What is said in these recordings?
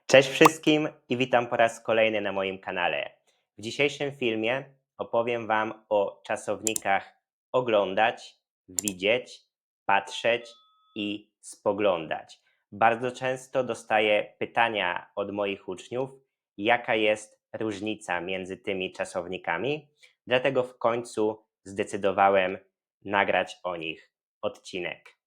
Cześć wszystkim i witam po raz kolejny na moim kanale. W dzisiejszym filmie opowiem Wam o czasownikach oglądać, widzieć, patrzeć i spoglądać. Bardzo często dostaję pytania od moich uczniów, jaka jest różnica między tymi czasownikami, dlatego w końcu zdecydowałem nagrać o nich odcinek.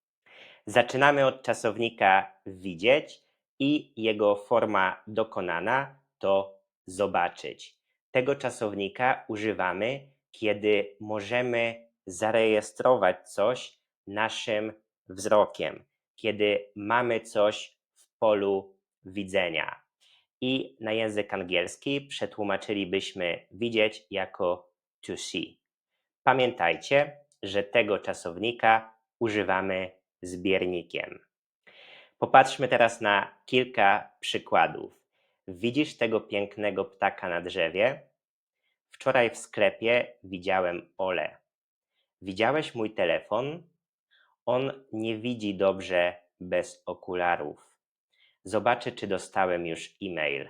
Zaczynamy od czasownika widzieć i jego forma dokonana to zobaczyć. Tego czasownika używamy, kiedy możemy zarejestrować coś naszym wzrokiem, kiedy mamy coś w polu widzenia. I na język angielski przetłumaczylibyśmy widzieć jako to see. Pamiętajcie, że tego czasownika używamy zbiornikiem. Popatrzmy teraz na kilka przykładów. Widzisz tego pięknego ptaka na drzewie? Wczoraj w sklepie widziałem Olę. Widziałeś mój telefon? On nie widzi dobrze bez okularów. Zobaczę, czy dostałem już e-mail.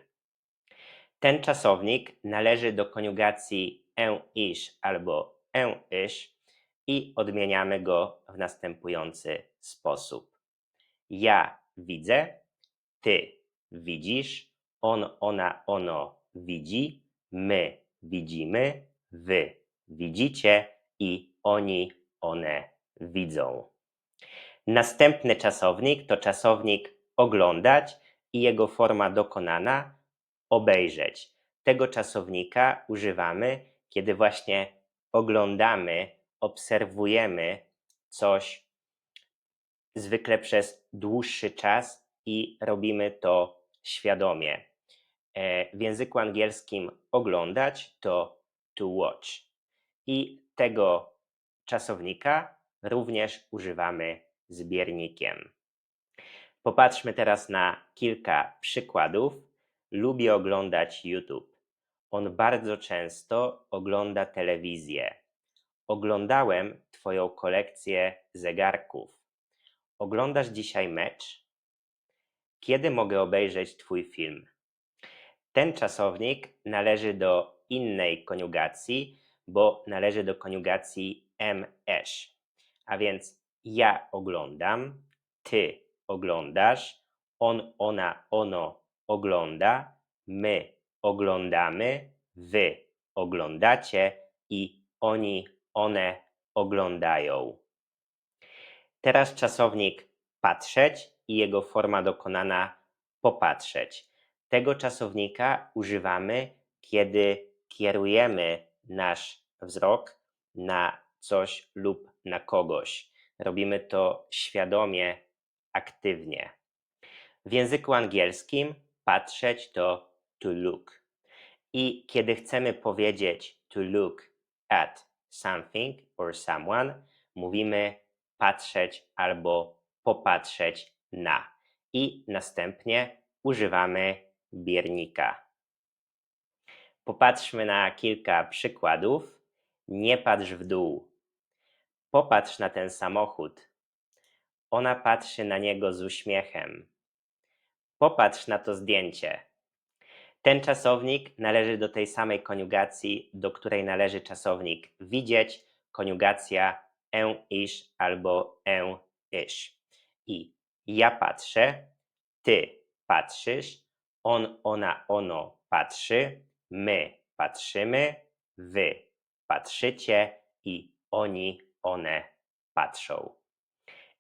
Ten czasownik należy do koniugacji ish albo ish i odmieniamy go w następujący sposób. Ja widzę, ty widzisz, on, ona, ono widzi, my widzimy, wy widzicie i oni, one widzą. Następny czasownik to czasownik oglądać i jego forma dokonana obejrzeć. Tego czasownika używamy, kiedy właśnie oglądamy, obserwujemy coś zwykle przez dłuższy czas i robimy to świadomie. W języku angielskim oglądać to to watch. I tego czasownika również używamy zbiornikiem. Popatrzmy teraz na kilka przykładów. Lubię oglądać YouTube. On bardzo często ogląda telewizję. Oglądałem Twoją kolekcję zegarków. Oglądasz dzisiaj mecz? Kiedy mogę obejrzeć Twój film? Ten czasownik należy do innej koniugacji, bo należy do koniugacji -esh. A więc ja oglądam, ty oglądasz, on, ona, ono ogląda, my oglądamy, wy oglądacie i oni, one oglądają. Teraz czasownik patrzeć i jego forma dokonana popatrzeć. Tego czasownika używamy, kiedy kierujemy nasz wzrok na coś lub na kogoś. Robimy to świadomie, aktywnie. W języku angielskim patrzeć to to look. I kiedy chcemy powiedzieć to look at something or someone, mówimy patrzeć albo popatrzeć na. I następnie używamy biernika. Popatrzmy na kilka przykładów. Nie patrz w dół. Popatrz na ten samochód. Ona patrzy na niego z uśmiechem. Popatrz na to zdjęcie. Ten czasownik należy do tej samej koniugacji, do której należy czasownik widzieć, koniugacja ish albo ish. I ja patrzę, ty patrzysz, on, ona, ono patrzy, my patrzymy, wy patrzycie i oni, one patrzą.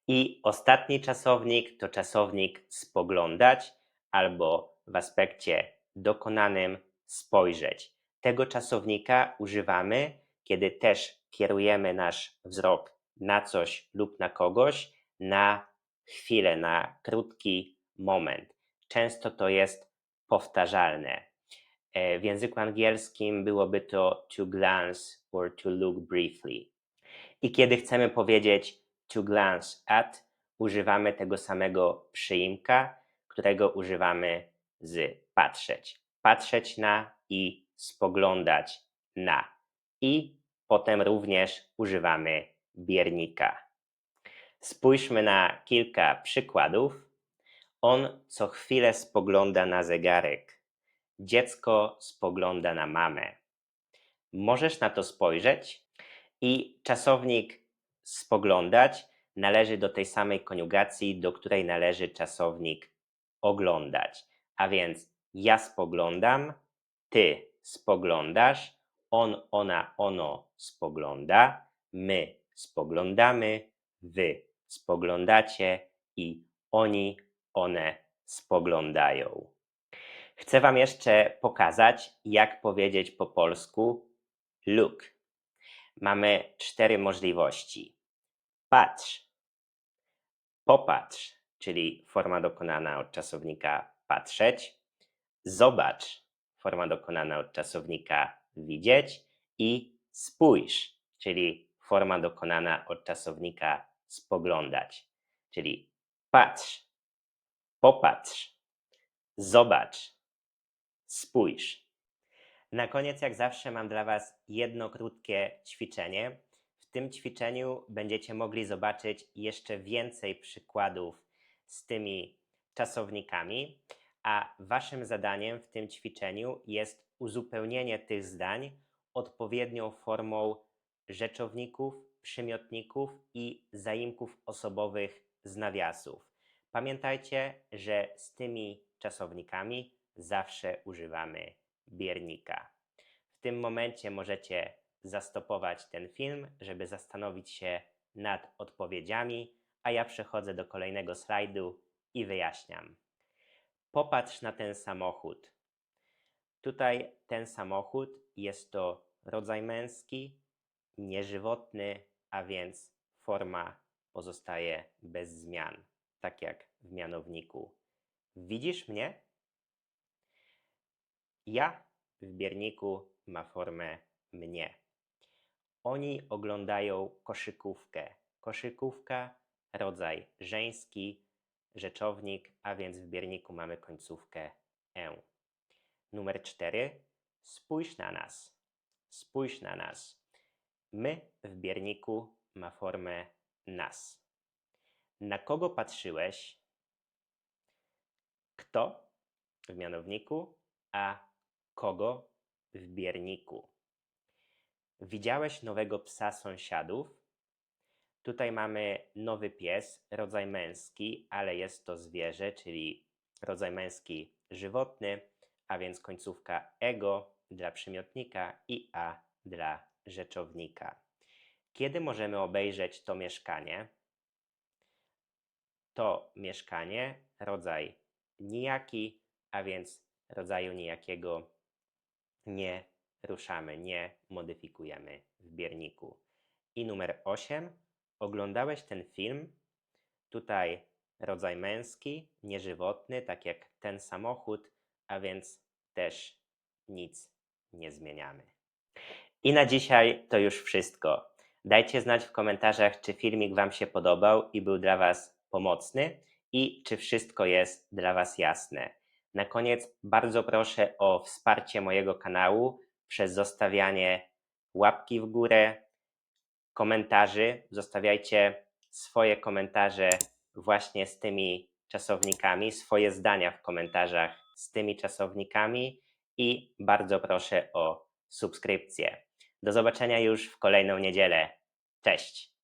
I ostatni czasownik to czasownik spoglądać albo w aspekcie dokonanym spojrzeć. Tego czasownika używamy, kiedy też kierujemy nasz wzrok na coś lub na kogoś na chwilę, na krótki moment. Często to jest powtarzalne. W języku angielskim byłoby to to glance or to look briefly. I kiedy chcemy powiedzieć to glance at, używamy tego samego przyimka, którego używamy z patrzeć. Patrzeć na i spoglądać na. I potem również używamy biernika. Spójrzmy na kilka przykładów. On co chwilę spogląda na zegarek. Dziecko spogląda na mamę. Możesz na to spojrzeć i czasownik spoglądać należy do tej samej koniugacji, do której należy czasownik oglądać. A więc ja spoglądam, ty spoglądasz, on, ona, ono spogląda, my spoglądamy, wy spoglądacie i oni, one spoglądają. Chcę Wam jeszcze pokazać, jak powiedzieć po polsku look. Mamy 4 możliwości. Patrz, popatrz, czyli forma dokonana od czasownika patrzeć, zobacz, forma dokonana od czasownika widzieć i spójrz, czyli forma dokonana od czasownika spoglądać, czyli patrz, popatrz, zobacz, spójrz. Na koniec, jak zawsze, mam dla Was jedno krótkie ćwiczenie. W tym ćwiczeniu będziecie mogli zobaczyć jeszcze więcej przykładów z tymi czasownikami, a Waszym zadaniem w tym ćwiczeniu jest uzupełnienie tych zdań odpowiednią formą rzeczowników, przymiotników i zaimków osobowych z nawiasów. Pamiętajcie, że z tymi czasownikami zawsze używamy biernika. W tym momencie możecie zastopować ten film, żeby zastanowić się nad odpowiedziami, a ja przechodzę do kolejnego slajdu i wyjaśniam. Popatrz na ten samochód. Tutaj ten samochód jest to rodzaj męski, nieżywotny, a więc forma pozostaje bez zmian, tak jak w mianowniku. Widzisz mnie? Ja w bierniku ma formę mnie. Oni oglądają koszykówkę. Koszykówka, rodzaj żeński, rzeczownik, a więc w bierniku mamy końcówkę e. Numer 4. Spójrz na nas. Spójrz na nas. My w bierniku ma formę nas. Na kogo patrzyłeś? Kto w mianowniku, a kogo w bierniku. Widziałeś nowego psa sąsiadów? Tutaj mamy nowy pies, rodzaj męski, ale jest to zwierzę, czyli rodzaj męski żywotny, a więc końcówka ego dla przymiotnika i a dla rzeczownika. Kiedy możemy obejrzeć to mieszkanie? To mieszkanie, rodzaj nijaki, a więc rodzaju nijakiego nie ruszamy, nie modyfikujemy w bierniku. I numer 8. Oglądałeś ten film? Tutaj rodzaj męski, nieżywotny, tak jak ten samochód, a więc też nic nie zmieniamy. I na dzisiaj to już wszystko. Dajcie znać w komentarzach, czy filmik Wam się podobał i był dla Was pomocny i czy wszystko jest dla Was jasne. Na koniec bardzo proszę o wsparcie mojego kanału przez zostawianie łapki w górę, komentarzy. Zostawiajcie swoje komentarze właśnie z tymi czasownikami, swoje zdania w komentarzach z tymi czasownikami i bardzo proszę o subskrypcję. Do zobaczenia już w kolejną niedzielę. Cześć!